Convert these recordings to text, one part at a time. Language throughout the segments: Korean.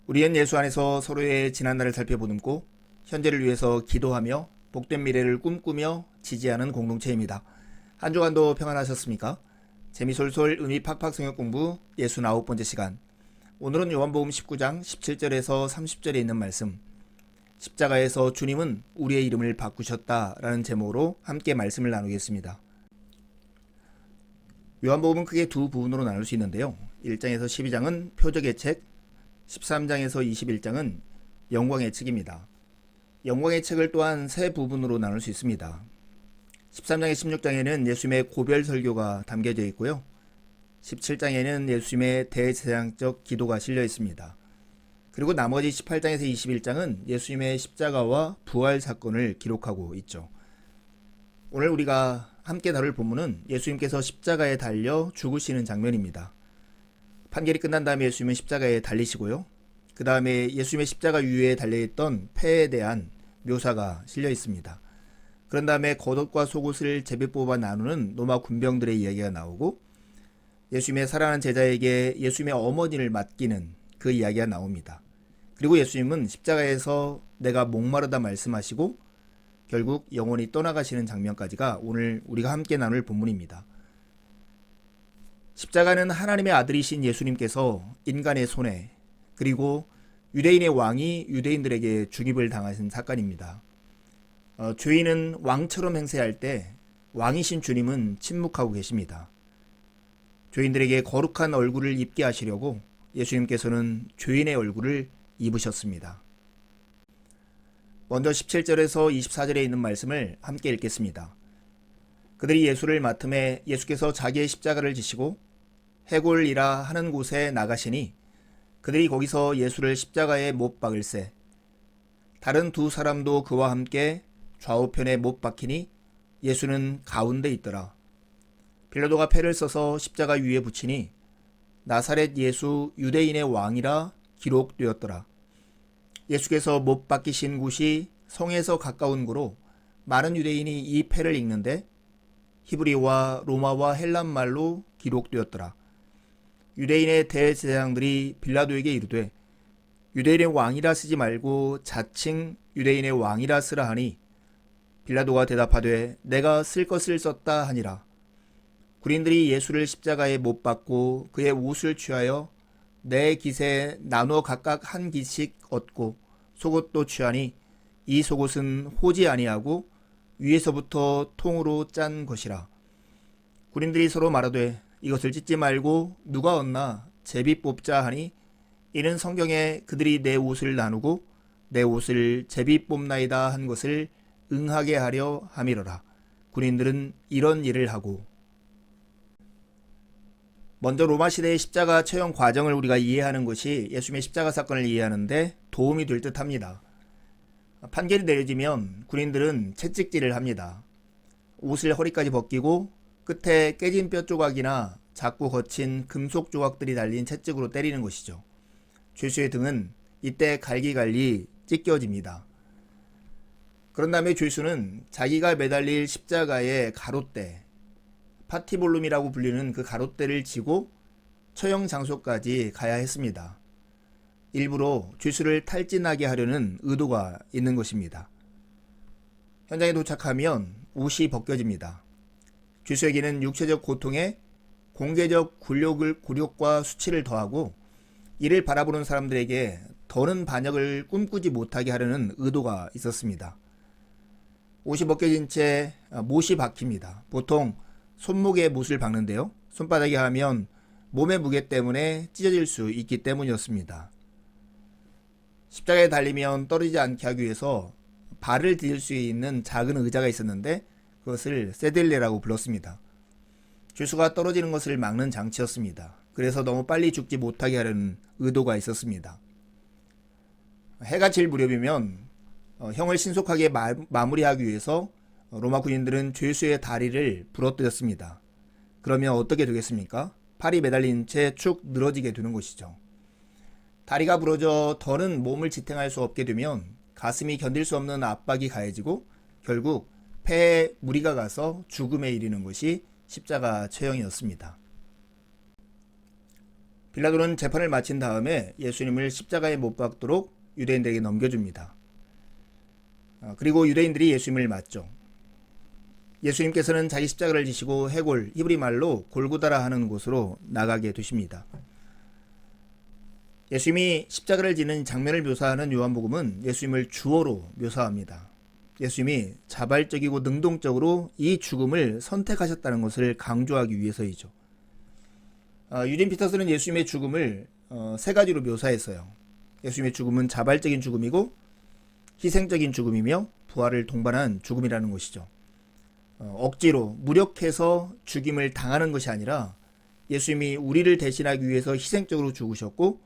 우리는 예수 안에서 서로의 지난날을 살펴보듬고 현재를 위해서 기도하며 복된 미래를 꿈꾸며 지지하는 공동체입니다. 한 주간도 평안하셨습니까? 재미솔솔 의미 팍팍 성역 공부 69번째 시간. 오늘은 요한복음 19장 17절에서 30절에 있는 말씀, 십자가에서 주님은 우리의 이름을 바꾸셨다라는 제목으로 함께 말씀을 나누겠습니다. 요한복음은 크게 두 부분으로 나눌 수 있는데요. 1장에서 12장은 표적의 책, 13장에서 21장은 영광의 책입니다. 영광의 책을 또한 세 부분으로 나눌 수 있습니다. 13장에 16장에는 예수님의 고별 설교가 담겨져 있고요. 17장에는 예수님의 대제사장적 기도가 실려 있습니다. 그리고 나머지 18장에서 21장은 예수님의 십자가와 부활 사건을 기록하고 있죠. 오늘 우리가 함께 다룰 본문은 예수님께서 십자가에 달려 죽으시는 장면입니다. 판결이 끝난 다음에 예수님은 십자가에 달리시고요. 그 다음에 예수님의 십자가 위에 달려있던 패에 대한 묘사가 실려 있습니다. 그런 다음에 겉옷과 속옷을 제비 뽑아 나누는 로마 군병들의 이야기가 나오고, 예수님의 사랑하는 제자에게 예수님의 어머니를 맡기는 그 이야기가 나옵니다. 그리고 예수님은 십자가에서 내가 목마르다 말씀하시고 결국 영원히 떠나가시는 장면까지가 오늘 우리가 함께 나눌 본문입니다. 십자가는 하나님의 아들이신 예수님께서 인간의 손에, 그리고 유대인의 왕이 유대인들에게 죽임을 당하신 사건입니다. 죄인은 왕처럼 행세할 때 왕이신 주님은 침묵하고 계십니다. 죄인들에게 거룩한 얼굴을 입게 하시려고 예수님께서는 죄인의 얼굴을 입으셨습니다. 먼저 17절에서 24절에 있는 말씀을 함께 읽겠습니다. 그들이 예수를 맡음에 예수께서 자기의 십자가를 지시고 해골이라 하는 곳에 나가시니 그들이 거기서 예수를 십자가에 못 박을세. 다른 두 사람도 그와 함께 좌우편에 못 박히니 예수는 가운데 있더라. 빌라도가 패를 써서 십자가 위에 붙이니 나사렛 예수 유대인의 왕이라 기록되었더라. 예수께서 못 박히신 곳이 성에서 가까운 고로 많은 유대인이 이 패를 읽는데 히브리와 로마와 헬란 말로 기록되었더라. 유대인의 대제사장들이 빌라도에게 이르되 유대인의 왕이라 쓰지 말고 자칭 유대인의 왕이라 쓰라 하니 빌라도가 대답하되 내가 쓸 것을 썼다 하니라. 군인들이 예수를 십자가에 못 박고 그의 옷을 취하여 네 깃에 나누어 각각 한 깃씩 얻고 속옷도 취하니 이 속옷은 호지 아니하고 위에서부터 통으로 짠 것이라. 군인들이 서로 말하되 이것을 찢지 말고 누가 얻나 제비 뽑자 하니 이는 성경에 그들이 내 옷을 나누고 내 옷을 제비 뽑나이다 한 것을 응하게 하려 함이로라. 군인들은 이런 일을 하고. 먼저 로마 시대의 십자가 처형 과정을 우리가 이해하는 것이 예수님의 십자가 사건을 이해하는데 도움이 될 듯 합니다. 판결이 내려지면 군인들은 채찍질을 합니다. 옷을 허리까지 벗기고 끝에 깨진 뼈 조각이나 작고 거친 금속 조각들이 달린 채찍으로 때리는 것이죠. 죄수의 등은 이때 갈기갈리 찢겨집니다. 그런 다음에 죄수는 자기가 매달릴 십자가의 가롯대, 파티볼룸이라고 불리는 그 가롯대를 지고 처형 장소까지 가야 했습니다. 일부러 죄수를 탈진하게 하려는 의도가 있는 것입니다. 현장에 도착하면 옷이 벗겨집니다. 죄수에게는 육체적 고통에 공개적 굴욕과 수치를 더하고 이를 바라보는 사람들에게 더는 반역을 꿈꾸지 못하게 하려는 의도가 있었습니다. 옷이 벗겨진 채 못이 박힙니다. 보통 손목에 못을 박는데요. 손바닥에 하면 몸의 무게 때문에 찢어질 수 있기 때문이었습니다. 십자가에 달리면 떨어지지 않게 하기 위해서 발을 디딜 수 있는 작은 의자가 있었는데 그것을 세들레라고 불렀습니다. 죄수가 떨어지는 것을 막는 장치였습니다. 그래서 너무 빨리 죽지 못하게 하려는 의도가 있었습니다. 해가 질 무렵이면 형을 신속하게 마무리하기 위해서 로마 군인들은 죄수의 다리를 부러뜨렸습니다. 그러면 어떻게 되겠습니까? 팔이 매달린 채 축 늘어지게 되는 것이죠. 다리가 부러져 더는 몸을 지탱할 수 없게 되면 가슴이 견딜 수 없는 압박이 가해지고 결국 폐에 무리가 가서 죽음에 이르는 것이 십자가 처형이었습니다. 빌라도는 재판을 마친 다음에 예수님을 십자가에 못 박도록 유대인들에게 넘겨줍니다. 그리고 유대인들이 예수님을 맞죠. 예수님께서는 자기 십자가를 지시고 해골, 히브리 말로 골고다라 하는 곳으로 나가게 되십니다. 예수님이 십자가를 지는 장면을 묘사하는 요한복음은 예수님을 주어로 묘사합니다. 예수님이 자발적이고 능동적으로 이 죽음을 선택하셨다는 것을 강조하기 위해서이죠. 유진 피터스는 예수님의 죽음을 세 가지로 묘사했어요. 예수님의 죽음은 자발적인 죽음이고 희생적인 죽음이며 부활을 동반한 죽음이라는 것이죠. 억지로 무력해서 죽임을 당하는 것이 아니라 예수님이 우리를 대신하기 위해서 희생적으로 죽으셨고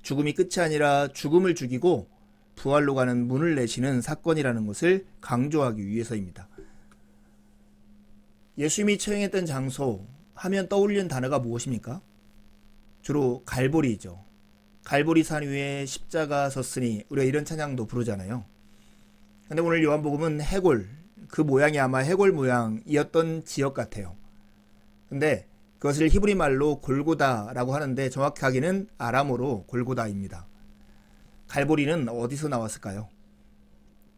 죽음이 끝이 아니라 죽음을 죽이고 부활로 가는 문을 내시는 사건이라는 것을 강조하기 위해서입니다. 예수님이 처형했던 장소 하면 떠올리는 단어가 무엇입니까? 주로 갈보리죠. 갈보리 산 위에 십자가 섰으니 우리가 이런 찬양도 부르잖아요. 근데 오늘 요한복음은 해골, 그 모양이 아마 해골 모양이었던 지역 같아요. 근데 그것을 히브리 말로 골고다라고 하는데 정확하게는 아람어로 골고다입니다. 갈보리는 어디서 나왔을까요?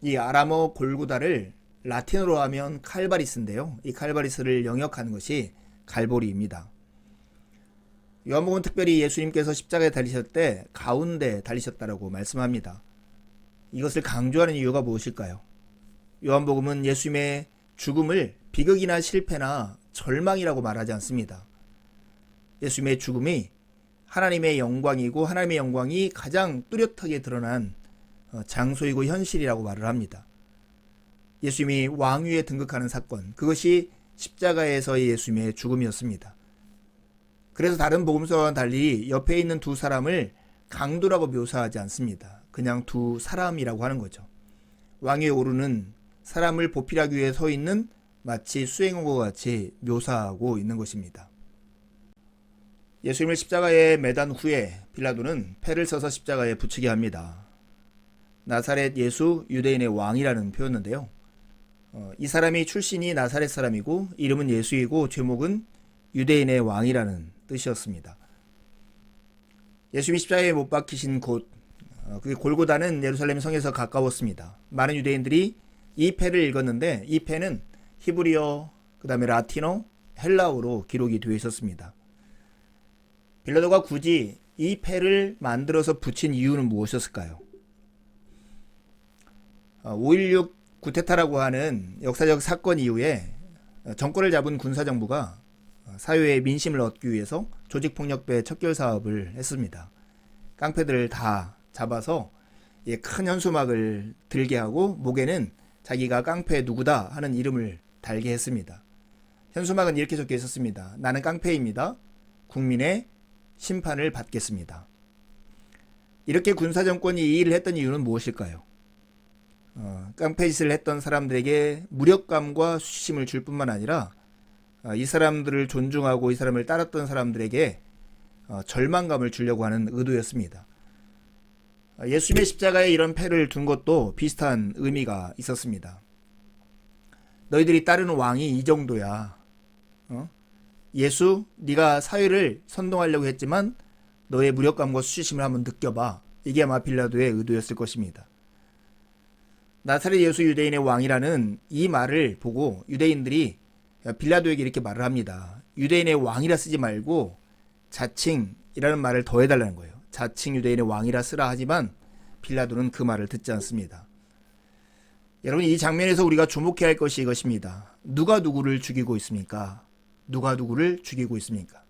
이 아람어 골고다를 라틴어로 하면 칼바리스인데요. 이 칼바리스를 영역하는 것이 갈보리입니다. 요한복음은 특별히 예수님께서 십자가에 달리셨을 때 가운데 달리셨다라고 말씀합니다. 이것을 강조하는 이유가 무엇일까요? 요한복음은 예수님의 죽음을 비극이나 실패나 절망이라고 말하지 않습니다. 예수님의 죽음이 하나님의 영광이고 하나님의 영광이 가장 뚜렷하게 드러난 장소이고 현실이라고 말을 합니다. 예수님이 왕위에 등극하는 사건, 그것이 십자가에서의 예수님의 죽음이었습니다. 그래서 다른 복음서와는 달리 옆에 있는 두 사람을 강도라고 묘사하지 않습니다. 그냥 두 사람이라고 하는 거죠. 왕위에 오르는 사람을 보필하기 위해 서 있는 마치 수행원과 같이 묘사하고 있는 것입니다. 예수님을 십자가에 매단 후에 빌라도는 패를 써서 십자가에 붙이게 합니다. 나사렛 예수 유대인의 왕이라는 표현인데요. 이 사람이 출신이 나사렛 사람이고 이름은 예수이고 제목은 유대인의 왕이라는 뜻이었습니다. 예수님이 십자가에 못 박히신 곳, 그게 골고다는 예루살렘 성에서 가까웠습니다. 많은 유대인들이 이 패를 읽었는데 이 패는 히브리어, 그 다음에 라틴어, 헬라어로 기록이 되어 있었습니다. 빌라도가 굳이 이 패를 만들어서 붙인 이유는 무엇이었을까요? 5.16 구테타라고 하는 역사적 사건 이후에 정권을 잡은 군사정부가 사회의 민심을 얻기 위해서 조직폭력배 척결 사업을 했습니다. 깡패들을 다 잡아서 큰 현수막을 들게 하고 목에는 자기가 깡패 누구다 하는 이름을 달게 했습니다. 현수막은 이렇게 적혀 있었습니다. 나는 깡패입니다. 국민의 심판을 받겠습니다. 이렇게 군사정권이 이 일을 했던 이유는 무엇일까요? 깡패짓을 했던 사람들에게 무력감과 수치심을 줄 뿐만 아니라 이 사람들을 존중하고 이 사람을 따랐던 사람들에게 절망감을 주려고 하는 의도였습니다. 예수님의 십자가에 이런 패를 둔 것도 비슷한 의미가 있었습니다. 너희들이 따르는 왕이 이 정도야. 예수, 네가 사회를 선동하려고 했지만 너의 무력감과 수치심을 한번 느껴봐. 이게 아마 빌라도의 의도였을 것입니다. 나사렛 예수 유대인의 왕이라는 이 말을 보고 유대인들이 빌라도에게 이렇게 말을 합니다. 유대인의 왕이라 쓰지 말고 자칭이라는 말을 더해달라는 거예요. 자칭 유대인의 왕이라 쓰라 하지만 빌라도는 그 말을 듣지 않습니다. 여러분, 이 장면에서 우리가 주목해야 할 것이 이것입니다. 누가 누구를 죽이고 있습니까? 누가 누구를 죽이고 있습니까?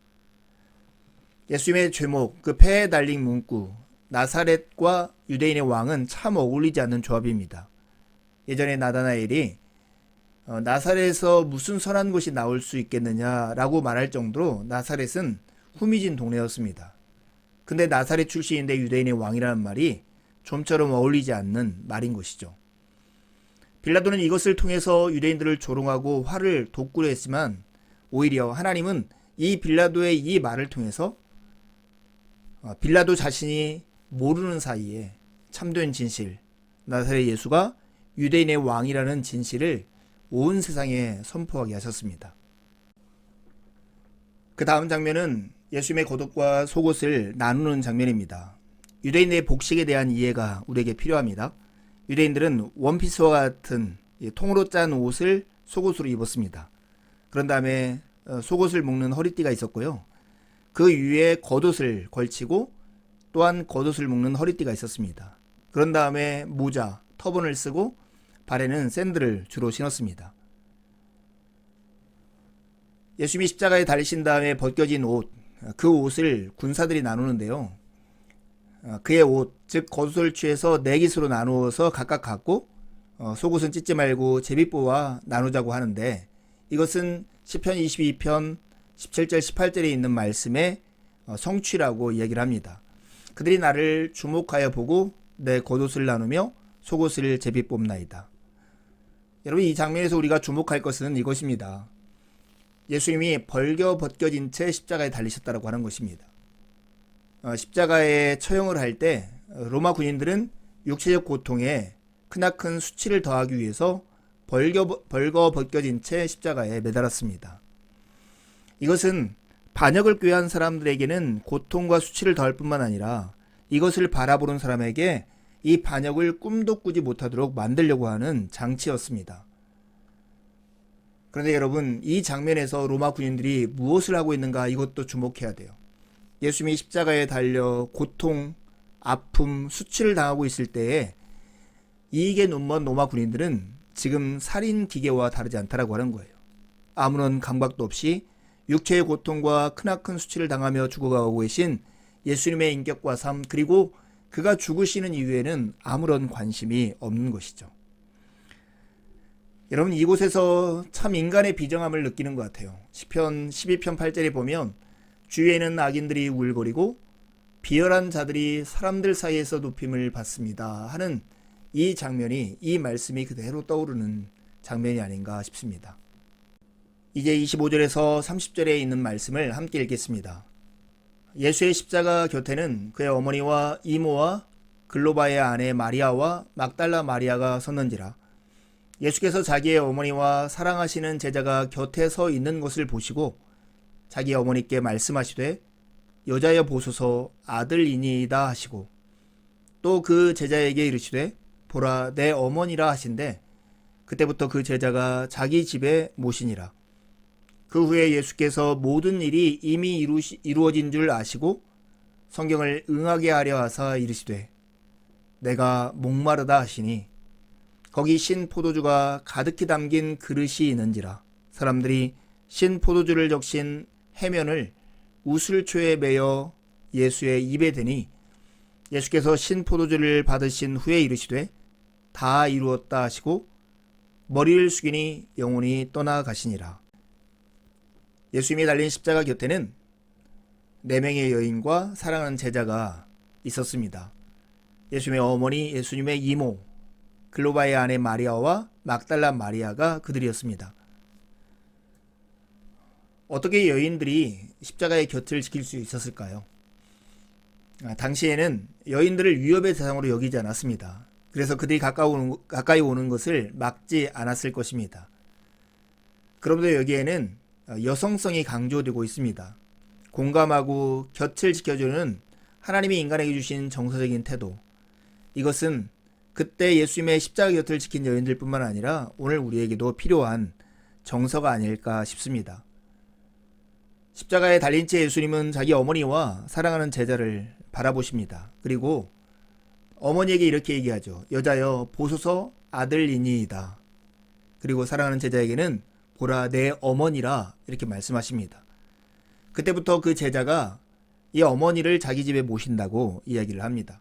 예수님의 죄목, 그 패에 달린 문구, 나사렛과 유대인의 왕은 참 어울리지 않는 조합입니다. 예전에 나다나엘이 나사렛에서 무슨 선한 것이 나올 수 있겠느냐라고 말할 정도로 나사렛은 후미진 동네였습니다. 근데 나사렛 출신인데 유대인의 왕이라는 말이 좀처럼 어울리지 않는 말인 것이죠. 빌라도는 이것을 통해서 유대인들을 조롱하고 화를 돋구려 했지만 오히려 하나님은 이 빌라도의 이 말을 통해서 빌라도 자신이 모르는 사이에 참된 진실, 나사렛 예수가 유대인의 왕이라는 진실을 온 세상에 선포하게 하셨습니다. 그 다음 장면은 예수님의 겉옷과 속옷을 나누는 장면입니다. 유대인의 복식에 대한 이해가 우리에게 필요합니다. 유대인들은 원피스와 같은 통으로 짠 옷을 속옷으로 입었습니다. 그런 다음에 속옷을 묶는 허리띠가 있었고요. 그 위에 겉옷을 걸치고 또한 겉옷을 묶는 허리띠가 있었습니다. 그런 다음에 모자, 터번을 쓰고 발에는 샌들을 주로 신었습니다. 예수님이 십자가에 달리신 다음에 벗겨진 옷, 그 옷을 군사들이 나누는데요. 그의 옷, 즉 겉옷을 취해서 네 깃으로 나누어서 각각 갖고 속옷은 찢지 말고 제비뽑아 나누자고 하는데, 이것은 시편 22편 17절 18절에 있는 말씀의 성취라고 이야기를 합니다. 그들이 나를 주목하여 보고 내 겉옷을 나누며 속옷을 제비뽑나이다. 여러분, 이 장면에서 우리가 주목할 것은 이것입니다. 예수님이 벗겨진 채 십자가에 달리셨다고 하는 것입니다. 십자가에 처형을 할 때 로마 군인들은 육체적 고통에 크나큰 수치를 더하기 위해서 벗겨진 채 십자가에 매달았습니다. 이것은 반역을 꾀한 사람들에게는 고통과 수치를 더할 뿐만 아니라 이것을 바라보는 사람에게 이 반역을 꿈도 꾸지 못하도록 만들려고 하는 장치였습니다. 그런데 여러분, 이 장면에서 로마 군인들이 무엇을 하고 있는가, 이것도 주목해야 돼요. 예수님이 십자가에 달려 고통, 아픔, 수치를 당하고 있을 때에 이익에 눈먼 로마 군인들은 지금 살인 기계와 다르지 않다라고 하는 거예요. 아무런 감각도 없이 육체의 고통과 크나큰 수치를 당하며 죽어가고 계신 예수님의 인격과 삶, 그리고 그가 죽으시는 이후에는 아무런 관심이 없는 것이죠. 여러분, 이곳에서 참 인간의 비정함을 느끼는 것 같아요. 시편 12편 8절에 보면 주위에는 악인들이 울거리고 비열한 자들이 사람들 사이에서 높임을 받습니다 하는 이 장면이, 이 말씀이 그대로 떠오르는 장면이 아닌가 싶습니다. 이제 25절에서 30절에 있는 말씀을 함께 읽겠습니다. 예수의 십자가 곁에는 그의 어머니와 이모와 글로바의 아내 마리아와 막달라 마리아가 섰는지라. 예수께서 자기의 어머니와 사랑하시는 제자가 곁에 서 있는 것을 보시고 자기 어머니께 말씀하시되 여자여 보소서 아들이니이다 하시고, 또 그 제자에게 이르시되 보라 내 어머니라 하신대, 그때부터 그 제자가 자기 집에 모시니라. 그 후에 예수께서 모든 일이 이미 이루어진 줄 아시고 성경을 응하게 하려 하사 이르시되 내가 목마르다 하시니 거기 신 포도주가 가득히 담긴 그릇이 있는지라. 사람들이 신 포도주를 적신 해면을 우슬초에 매어 예수의 입에 대니 예수께서 신 포도주를 받으신 후에 이르시되 다 이루었다 하시고 머리를 숙이니 영혼이 떠나가시니라. 예수님이 달린 십자가 곁에는 4명의 여인과 사랑하는 제자가 있었습니다. 예수님의 어머니, 예수님의 이모, 글로바의 아내 마리아와 막달라 마리아가 그들이었습니다. 어떻게 여인들이 십자가의 곁을 지킬 수 있었을까요? 당시에는 여인들을 위협의 대상으로 여기지 않았습니다. 그래서 그들이 가까이 오는 것을 막지 않았을 것입니다. 그럼에도 여기에는 여성성이 강조되고 있습니다. 공감하고 곁을 지켜주는 하나님이 인간에게 주신 정서적인 태도, 이것은 그때 예수님의 십자가 곁을 지킨 여인들뿐만 아니라 오늘 우리에게도 필요한 정서가 아닐까 싶습니다. 십자가에 달린 채 예수님은 자기 어머니와 사랑하는 제자를 바라보십니다. 그리고 어머니에게 이렇게 얘기하죠. 여자여 보소서 아들이니이다. 그리고 사랑하는 제자에게는 보라 내 어머니라, 이렇게 말씀하십니다. 그때부터 그 제자가 이 어머니를 자기 집에 모신다고 이야기를 합니다.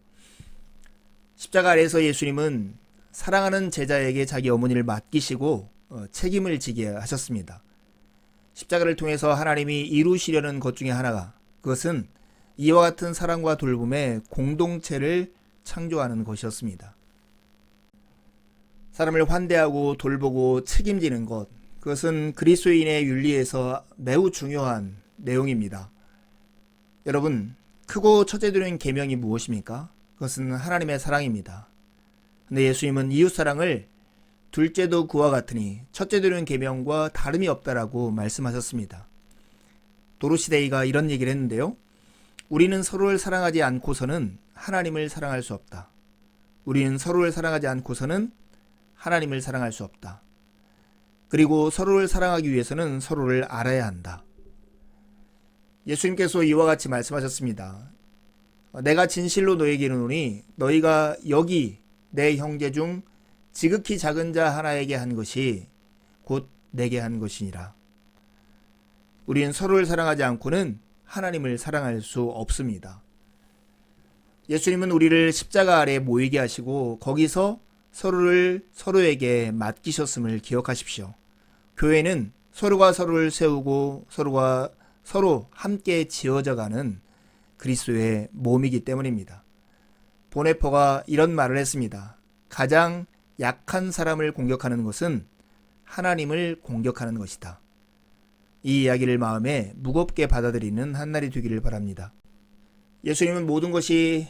십자가 아래에서 예수님은 사랑하는 제자에게 자기 어머니를 맡기시고 책임을 지게 하셨습니다. 십자가를 통해서 하나님이 이루시려는 것 중에 하나가, 그것은 이와 같은 사랑과 돌봄의 공동체를 창조하는 것이었습니다. 사람을 환대하고 돌보고 책임지는 것, 그것은 그리스도인의 윤리에서 매우 중요한 내용입니다. 여러분, 크고 첫째되는 계명이 무엇입니까? 그것은 하나님의 사랑입니다. 근데 예수님은 이웃사랑을 둘째도 그와 같으니 첫째 들은 계명과 다름이 없다라고 말씀하셨습니다. 도로시데이가 이런 얘기를 했는데요. 우리는 서로를 사랑하지 않고서는 하나님을 사랑할 수 없다. 우리는 서로를 사랑하지 않고서는 하나님을 사랑할 수 없다. 그리고 서로를 사랑하기 위해서는 서로를 알아야 한다. 예수님께서 이와 같이 말씀하셨습니다. 내가 진실로 너에게 이르노니 너희가 여기 내 형제 중 지극히 작은 자 하나에게 한 것이 곧 내게 한 것이니라. 우리는 서로를 사랑하지 않고는 하나님을 사랑할 수 없습니다. 예수님은 우리를 십자가 아래 모이게 하시고 거기서 서로에게 맡기셨음을 기억하십시오. 교회는 서로가 서로를 세우고 서로가 서로 함께 지어져가는 그리스도의 몸이기 때문입니다. 보네퍼가 이런 말을 했습니다. 가장 약한 사람을 공격하는 것은 하나님을 공격하는 것이다. 이 이야기를 마음에 무겁게 받아들이는 한날이 되기를 바랍니다. 예수님은 모든 것이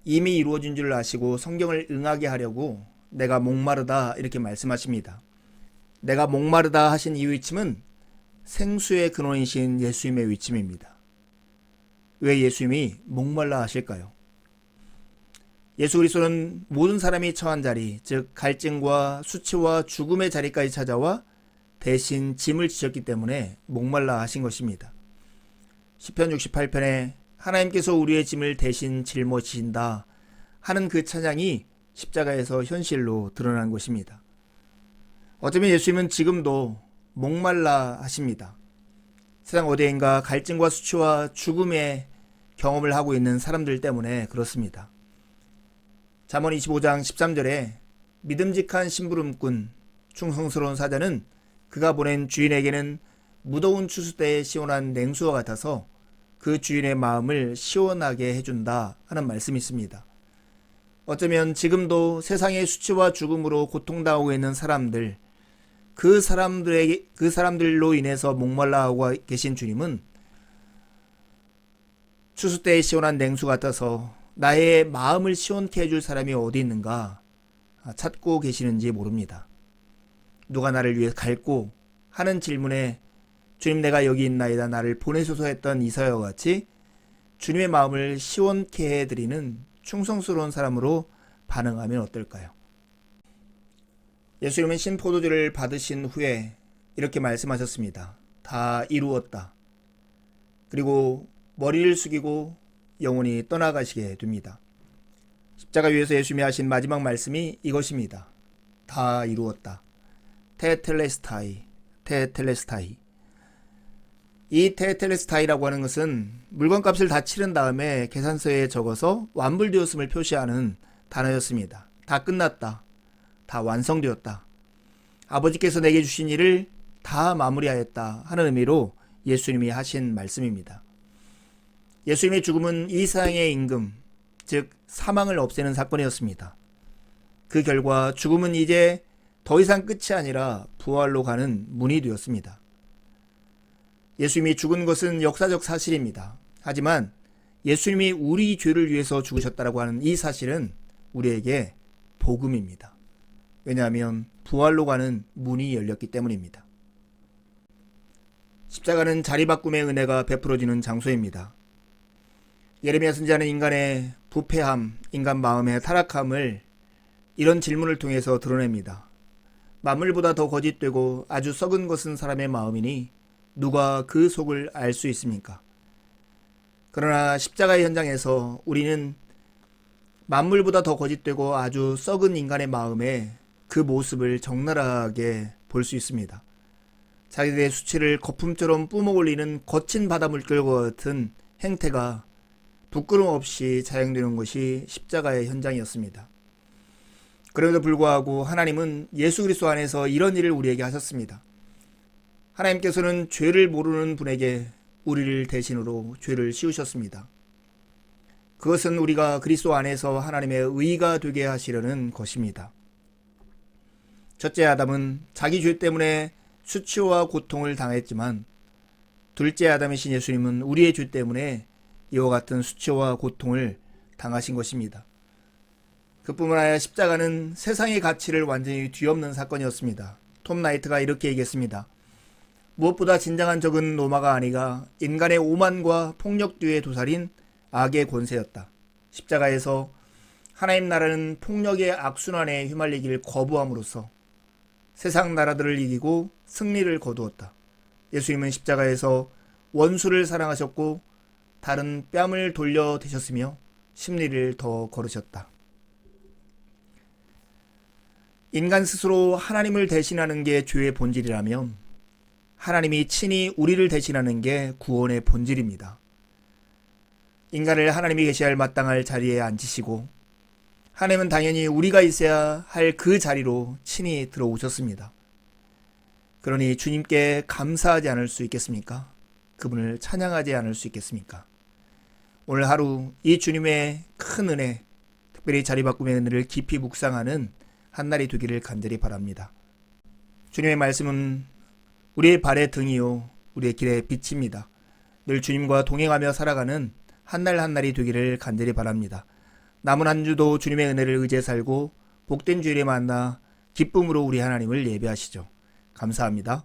이미 이루어진 줄 아시고 성경을 응하게 하려고 내가 목마르다 이렇게 말씀하십니다. 내가 목마르다 하신 이 위침은 생수의 근원이신 예수님의 위침입니다. 왜 예수님이 목말라 하실까요? 예수 그리스도는 모든 사람이 처한 자리, 즉 갈증과 수치와 죽음의 자리까지 찾아와 대신 짐을 지셨기 때문에 목말라 하신 것입니다. 시편 68편에 하나님께서 우리의 짐을 대신 짊어지신다 하는 그 찬양이 십자가에서 현실로 드러난 것입니다. 어쩌면 예수님은 지금도 목말라 하십니다. 세상 어디인가 갈증과 수치와 죽음의 경험을 하고 있는 사람들 때문에 그렇습니다. 잠언 25장 13절에 믿음직한 심부름꾼 충성스러운 사자는 그가 보낸 주인에게는 무더운 추수 때에 시원한 냉수와 같아서 그 주인의 마음을 시원하게 해준다 하는 말씀이 있습니다. 어쩌면 지금도 세상의 수치와 죽음으로 고통당하고 있는 사람들, 그 사람들로 인해서 목말라하고 계신 주님은 추수 때의 시원한 냉수 같아서 나의 마음을 시원케 해줄 사람이 어디 있는가 찾고 계시는지 모릅니다. 누가 나를 위해 갈고 하는 질문에 주님 내가 여기 있나이다 나를 보내소서 했던 이사야와 같이 주님의 마음을 시원케 해드리는 충성스러운 사람으로 반응하면 어떨까요? 예수님은 신포도주를 받으신 후에 이렇게 말씀하셨습니다. 다 이루었다. 그리고 머리를 숙이고 영원히 떠나가시게 됩니다. 십자가 위에서 예수님이 하신 마지막 말씀이 이것입니다. 다 이루었다. 테텔레스타이. 이 테텔레스타이라고 하는 것은 물건값을 다 치른 다음에 계산서에 적어서 완불되었음을 표시하는 단어였습니다. 다 끝났다. 다 완성되었다. 아버지께서 내게 주신 일을 다 마무리하였다 하는 의미로 예수님이 하신 말씀입니다. 예수님의 죽음은 이 세상의 임금, 즉 사망을 없애는 사건이었습니다. 그 결과 죽음은 이제 더 이상 끝이 아니라 부활로 가는 문이 되었습니다. 예수님이 죽은 것은 역사적 사실입니다. 하지만 예수님이 우리 죄를 위해서 죽으셨다고 하는 이 사실은 우리에게 복음입니다. 왜냐하면 부활로 가는 문이 열렸기 때문입니다. 십자가는 자리바꿈의 은혜가 베풀어지는 장소입니다. 예레미야 선지자는 인간의 부패함, 인간 마음의 타락함을 이런 질문을 통해서 드러냅니다. 만물보다 더 거짓되고 아주 썩은 것은 사람의 마음이니 누가 그 속을 알 수 있습니까? 그러나 십자가의 현장에서 우리는 만물보다 더 거짓되고 아주 썩은 인간의 마음에 그 모습을 적나라하게 볼 수 있습니다. 자기들의 수치를 거품처럼 뿜어올리는 거친 바닷물결과 같은 행태가 부끄럼 없이 자행되는 것이 십자가의 현장이었습니다. 그럼에도 불구하고 하나님은 예수 그리스도 안에서 이런 일을 우리에게 하셨습니다. 하나님께서는 죄를 모르는 분에게 우리를 대신으로 죄를 씌우셨습니다. 그것은 우리가 그리스도 안에서 하나님의 의가 되게 하시려는 것입니다. 첫째 아담은 자기 죄 때문에 수치와 고통을 당했지만 둘째 아담이신 예수님은 우리의 죄 때문에 이와 같은 수치와 고통을 당하신 것입니다. 그뿐만 아니라 십자가는 세상의 가치를 완전히 뒤엎는 사건이었습니다. 톰 나이트가 이렇게 얘기했습니다. 무엇보다 진정한 적은 로마가 아니가 인간의 오만과 폭력 뒤에 도살인 악의 권세였다. 십자가에서 하나님 나라는 폭력의 악순환에 휘말리기를 거부함으로써 세상 나라들을 이기고 승리를 거두었다. 예수님은 십자가에서 원수를 사랑하셨고 다른 뺨을 돌려 대셨으며 십리를 더 걸으셨다. 인간 스스로 하나님을 대신하는 게 죄의 본질이라면 하나님이 친히 우리를 대신하는 게 구원의 본질입니다. 인간을 하나님이 계셔야 할 마땅할 자리에 앉히시고 하나님은 당연히 우리가 있어야 할 그 자리로 친히 들어오셨습니다. 그러니 주님께 감사하지 않을 수 있겠습니까? 그분을 찬양하지 않을 수 있겠습니까? 오늘 하루 이 주님의 큰 은혜, 특별히 자리 바꿈의 은혜를 깊이 묵상하는 한날이 되기를 간절히 바랍니다. 주님의 말씀은 우리의 발의 등이요 우리의 길의 빛입니다. 늘 주님과 동행하며 살아가는 한날 한날이 되기를 간절히 바랍니다. 남은 한 주도 주님의 은혜를 의지해 살고 복된 주일에 만나 기쁨으로 우리 하나님을 예배하시죠. 감사합니다.